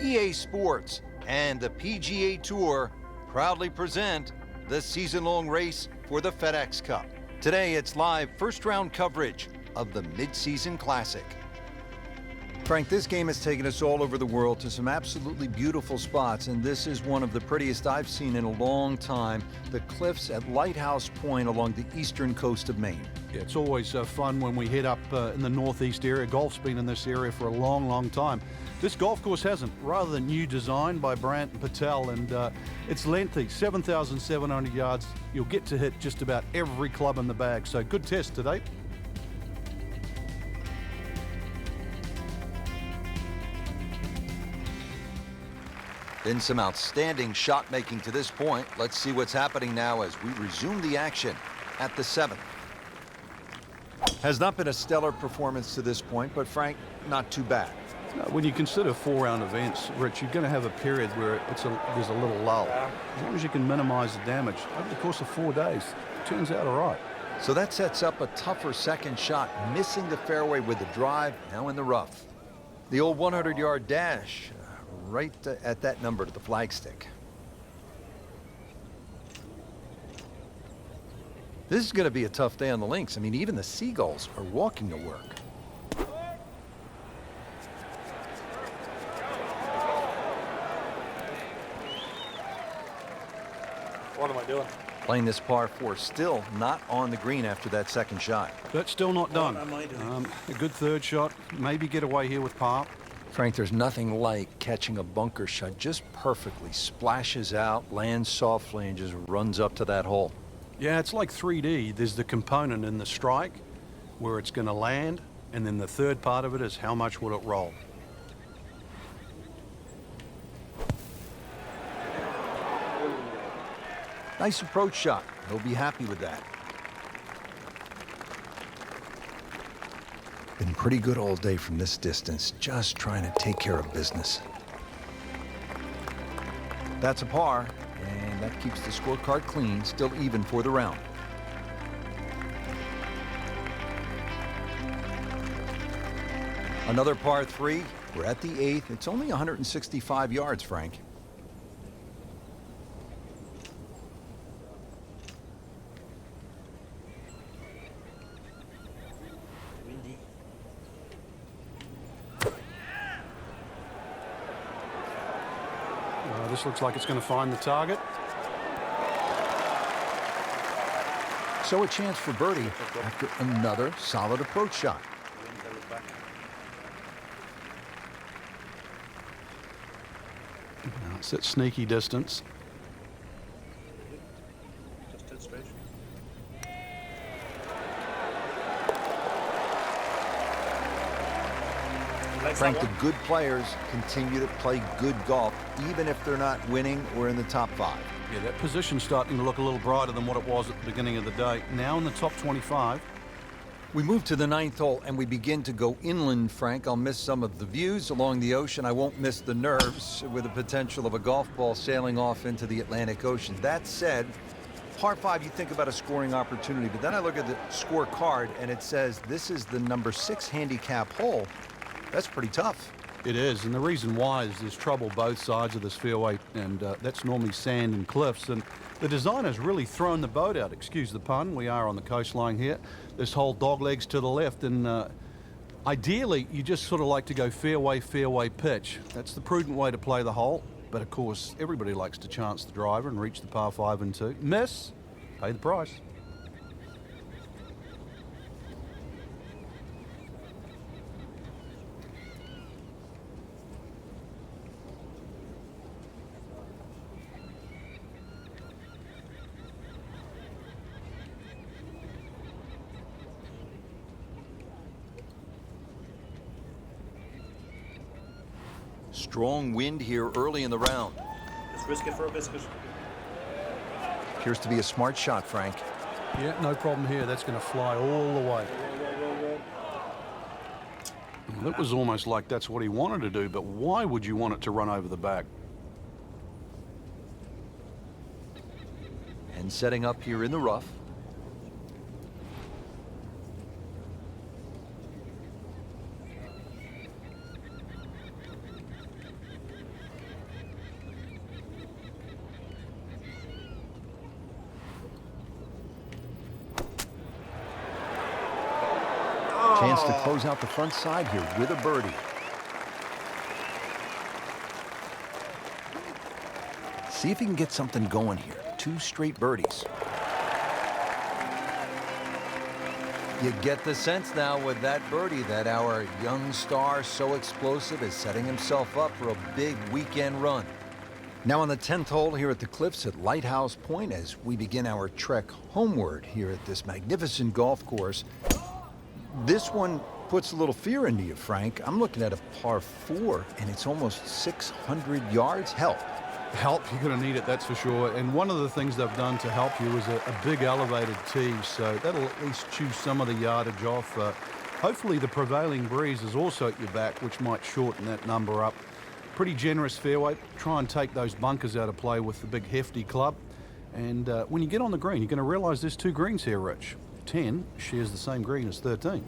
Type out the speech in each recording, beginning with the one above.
EA Sports and the PGA Tour proudly present the season-long race for the FedEx Cup. Today, it's live first-round coverage of the Mid-Season Classic. Frank, this game has taken us all over the world to some absolutely beautiful spots, and this is one of the prettiest I've seen in a long time, the cliffs at Lighthouse Point along the eastern coast of Maine. Yeah, it's always fun when we head up in the northeast area. Golf's been in this area for a long, long time. This golf course hasn't. Rather new design by Brandt and Patel, and it's lengthy, 7,700 yards. You'll get to hit just about every club in the bag, so good test today. Been some outstanding shot making to this point. Let's see what's happening now as we resume the action at the 7th. Has not been a stellar performance to this point, but Frank, not too bad. When you consider 4-round events, Rich, you're going to have a period where there's a little lull. As long as you can minimize the damage over the course of 4 days, it turns out all right. So that sets up a tougher second shot, missing the fairway with the drive, now in the rough. The old 100-yard dash, right at that number to the flagstick. This is going to be a tough day on the links. I mean, even the seagulls are walking to work. What am I doing? Playing this par 4, still not on the green after that second shot. That's still not done. What am I doing? A good third shot, maybe get away here with par. Frank, there's nothing like catching a bunker shot just perfectly. Splashes out, lands softly, and just runs up to that hole. Yeah, it's like 3D. There's the component in the strike where it's going to land, and then the third part of it is how much will it roll. Nice approach shot. He'll be happy with that. Been pretty good all day from this distance, just trying to take care of business. That's a par, and that keeps the scorecard clean, still even for the round. Another par 3. We're at the 8th. It's only 165 yards, Frank. This looks like it's going to find the target. So a chance for birdie after another solid approach shot. Now it's at sneaky distance. Frank, the good players continue to play good golf, even if they're not winning or in the top 5. Yeah, that position's starting to look a little brighter than what it was at the beginning of the day. Now in the top 25. We move to the 9th hole, and we begin to go inland, Frank. I'll miss some of the views along the ocean. I won't miss the nerves with the potential of a golf ball sailing off into the Atlantic Ocean. That said, par 5, you think about a scoring opportunity, but then I look at the scorecard, and it says this is the number 6 handicap hole. That's pretty tough. It is, and the reason why is there's trouble both sides of this fairway, and that's normally sand and cliffs, and the designer's really thrown the boat out, excuse the pun. We are on the coastline here. This whole dog legs to the left, and ideally you just sort of like to go fairway, fairway pitch. That's the prudent way to play the hole, but of course everybody likes to chance the driver and reach the par 5 and 2. Miss, pay the price. Strong wind here early in the round. Just risk it for a biscuit. Appears to be a smart shot, Frank. Yeah, no problem here. That's going to fly all the way. That was almost like that's what he wanted to do, but why would you want it to run over the back? And setting up here in the rough. to close out the front side here with a birdie. See if he can get something going here. 2 straight birdies. You get the sense now with that birdie that our young star, so explosive, is setting himself up for a big weekend run. Now on the 10th hole here at the Cliffs at Lighthouse Point as we begin our trek homeward here at this magnificent golf course. This one puts a little fear into you, Frank. I'm looking at a par 4, and it's almost 600 yards. Help. Help, you're going to need it, that's for sure. And one of the things they've done to help you is a big elevated tee, so that'll at least chew some of the yardage off. Hopefully the prevailing breeze is also at your back, which might shorten that number up. Pretty generous fairway. Try and take those bunkers out of play with the big hefty club. And when you get on the green, you're going to realize there's 2 greens here, Rich. 10 shares the same green as 13.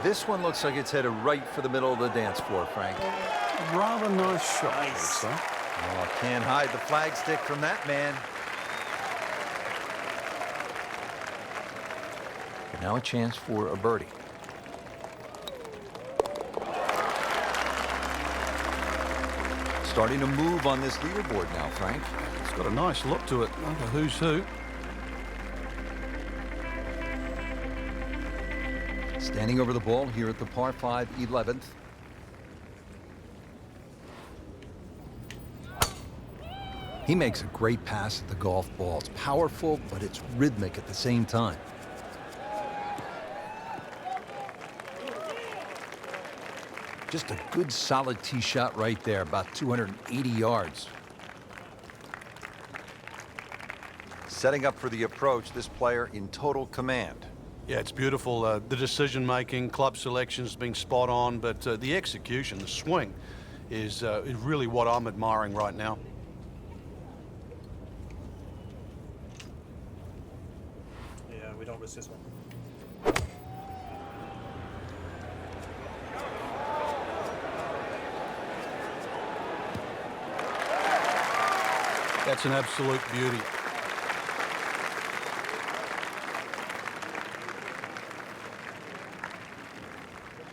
This one looks like it's headed right for the middle of the dance floor, Frank. Rather nice shot. Nice. Oh, can't hide the flagstick from that man. Now a chance for a birdie. Starting to move on this leaderboard now, Frank. It's got a nice look to it. Like a who's who. Standing over the ball here at the par 5 11th. He makes a great pass at the golf ball. It's powerful, but it's rhythmic at the same time. Just a good solid tee shot right there, about 280 yards. Setting up for the approach, this player in total command. Yeah, it's beautiful. The decision-making, club selection has been spot on, but the execution, the swing, is really what I'm admiring right now. Yeah, we don't risk this one. That's an absolute beauty.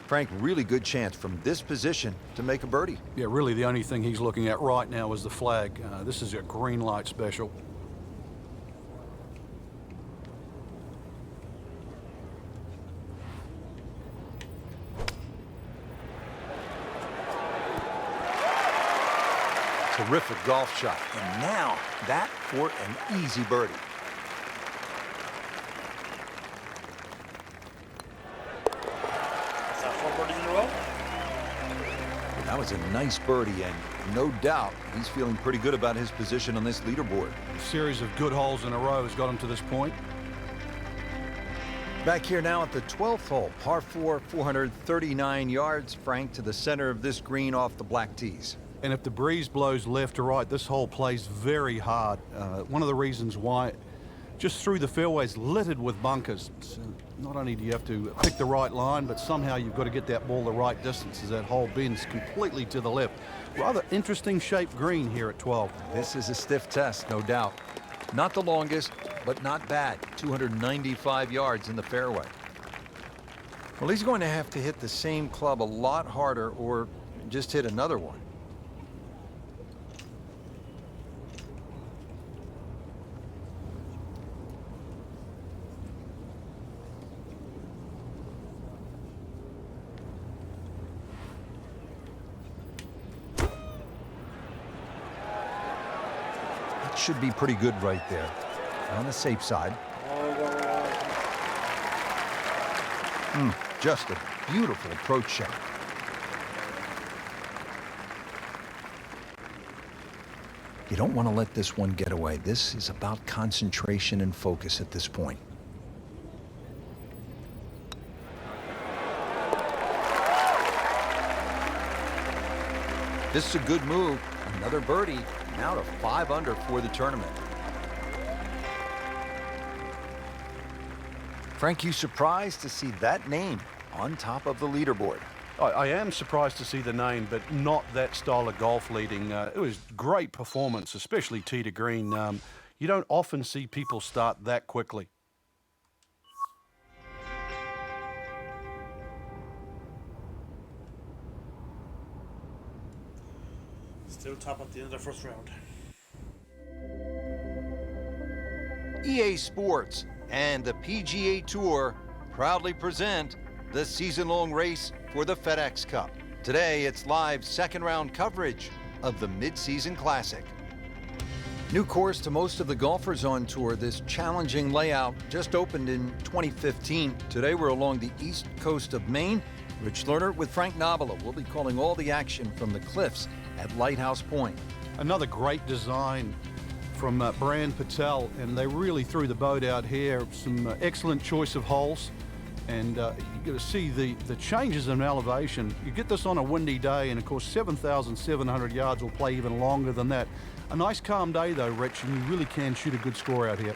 Frank, really good chance from this position to make a birdie. Yeah, really the only thing he's looking at right now is the flag. This is a green light special. Terrific golf shot. And now that for an easy birdie. Is that 4 birdies in a row? That was a nice birdie, and no doubt he's feeling pretty good about his position on this leaderboard. A series of good holes in a row has got him to this point. Back here now at the 12th hole, par 4, 439 yards, Frank, to the center of this green off the black tees. And if the breeze blows left or right, this hole plays very hard. One of the reasons why, just through the fairways littered with bunkers. So not only do you have to pick the right line, but somehow you've got to get that ball the right distance as that hole bends completely to the left. Rather interesting shaped green here at 12. This is a stiff test, no doubt. Not the longest, but not bad. 295 yards in the fairway. Well, he's going to have to hit the same club a lot harder or just hit another one. Should be pretty good right there. On the safe side. Just a beautiful approach shot. You don't want to let this one get away. This is about concentration and focus at this point. This is a good move. Another birdie. Now to 5 under for the tournament. Frank, you surprised to see that name on top of the leaderboard? I am surprised to see the name, but not that style of golf leading. It was great performance, especially tee to green. You don't often see people start that quickly. Still top at the end of the first round. EA Sports and the PGA Tour proudly present the season-long race for the FedEx Cup. Today, it's live second-round coverage of the Mid-Season Classic. New course to most of the golfers on tour, this challenging layout just opened in 2015. Today, we're along the east coast of Maine. Rich Lerner with Frank Nobila will be calling all the action from the cliffs at Lighthouse Point. Another great design from Brand Patel, and they really threw the boat out here. Some excellent choice of holes, and you get to see the changes in elevation. You get this on a windy day, and of course 7,700 yards will play even longer than that. A nice calm day though, Rich, and you really can shoot a good score out here.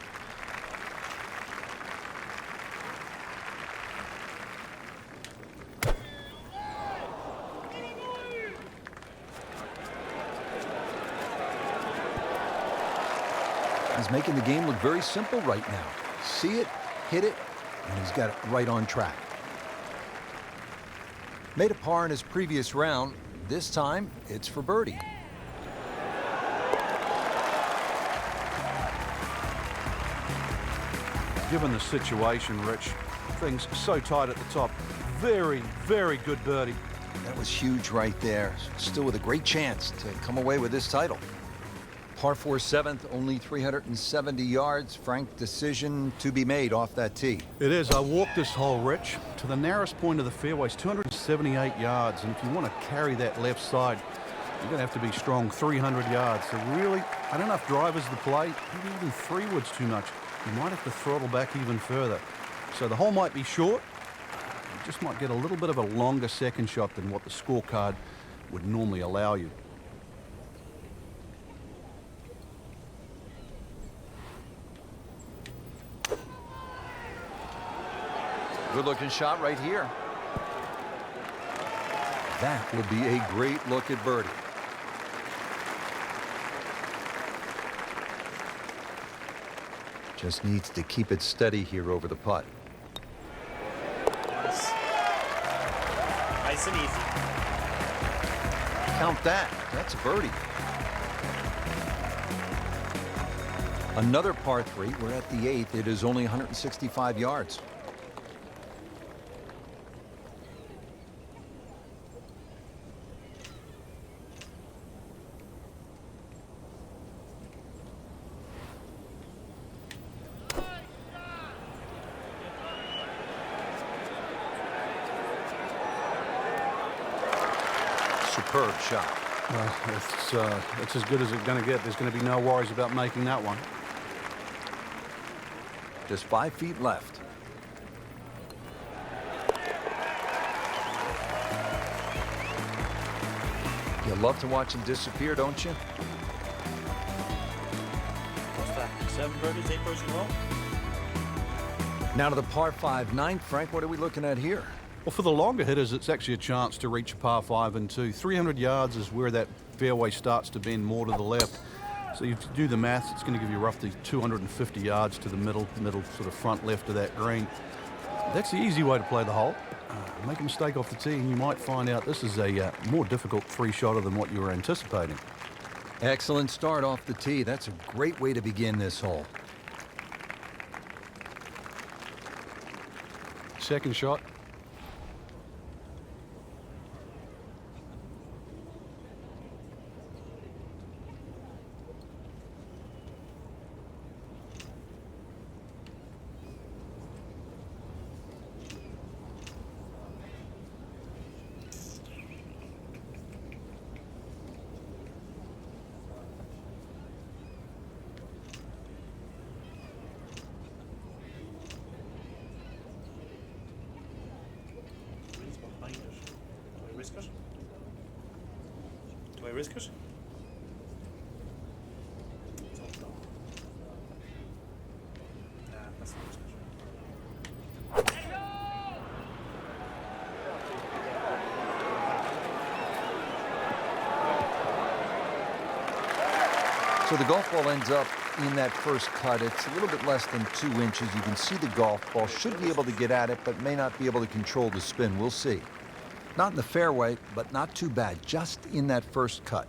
He's making the game look very simple right now. See it, hit it, and he's got it right on track. Made a par in his previous round. This time, it's for birdie. Given the situation, Rich, things so tight at the top. Very, very good birdie. That was huge right there. Still with a great chance to come away with this title. Par 4 seventh, only 370 yards. Frank, decision to be made off that tee. It is. I walked this hole, Rich, to the narrowest point of the fairway. It's 278 yards, and if you want to carry that left side, you're going to have to be strong, 300 yards. So really, I don't know if drivers to play, maybe even 3-wood's too much. You might have to throttle back even further. So the hole might be short. You just might get a little bit of a longer second shot than what the scorecard would normally allow you. Good-looking shot right here. That would be a great look at birdie. Just needs to keep it steady here over the putt. Nice. Nice and easy. Count that. That's a birdie. Another par 3. We're at the 8th. It is only 165 yards. Superb shot. It's as good as it's going to get. There's going to be no worries about making that one. Just 5 feet left. You love to watch him disappear, don't you? What's that? 7 birdies, 8 birdies in a row? Now to the par 5 ninth. Frank, what are we looking at here? Well, for the longer hitters, it's actually a chance to reach a par 5 and 2. 300 yards is where that fairway starts to bend more to the left. So if you do the maths, it's going to give you roughly 250 yards to the middle sort of front left of that green. That's the easy way to play the hole. Make a mistake off the tee, and you might find out this is a more difficult 3-shotter than what you were anticipating. Excellent start off the tee. That's a great way to begin this hole. Second shot. Risk it? Do I risk it? Nah, that's not risk it. So the golf ball ends up in that first cut. It's a little bit less than 2 inches. You can see the golf ball. Should be able to get at it, but may not be able to control the spin. We'll see. Not in the fairway, but not too bad. Just in that first cut.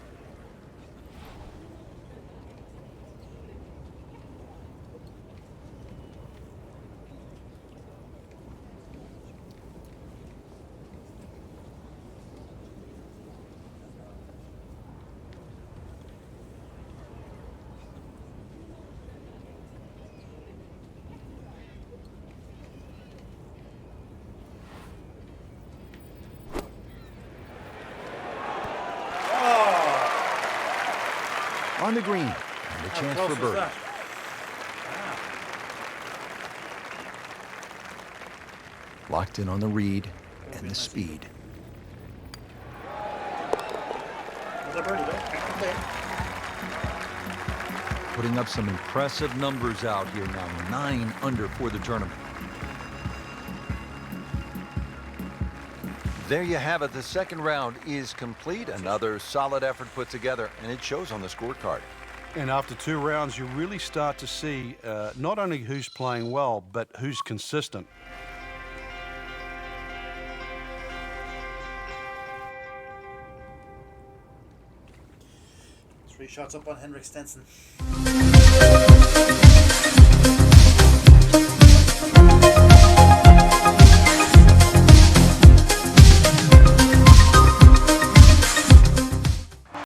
on the green. And a How chance close for was birdie. that? Locked in on the read and the speed. Another birdie though. Can't complain. Putting up some impressive numbers out here now. 9 under for the tournament. There you have it. The second round is complete. Another solid effort put together, and it shows on the scorecard. And after 2 rounds, you really start to see not only who's playing well, but who's consistent. Three shots up on Henrik Stenson.